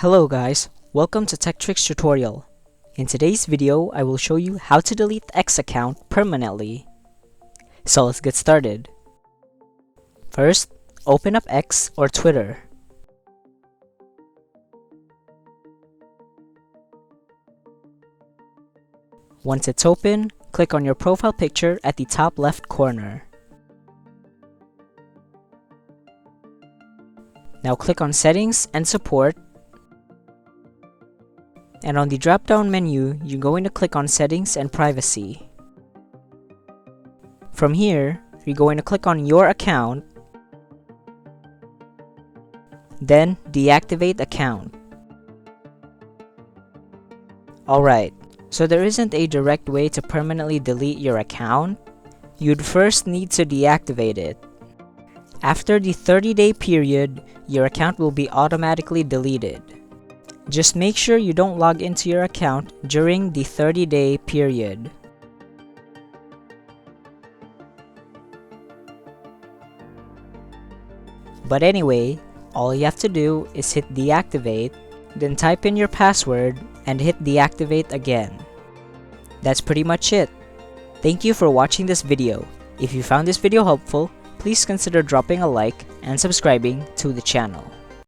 Hello guys, welcome to Tech Tricks tutorial. In today's video, I will show you how to delete X account permanently. So let's get started. First, open up X or Twitter. Once it's open, click on your profile picture at the top left corner. Now click on Settings and Support. And on the drop-down menu, you're going to click on Settings and Privacy. From here, you're going to click on Your Account, then Deactivate Account. Alright, so there isn't a direct way to permanently delete your account. You'd first need to deactivate it. After the 30-day period, your account will be automatically deleted. Just make sure you don't log into your account during the 30-day period. But anyway, all you have to do is hit deactivate, then type in your password and hit deactivate again. That's pretty much it. Thank you for watching this video. If you found this video helpful, please consider dropping a like and subscribing to the channel.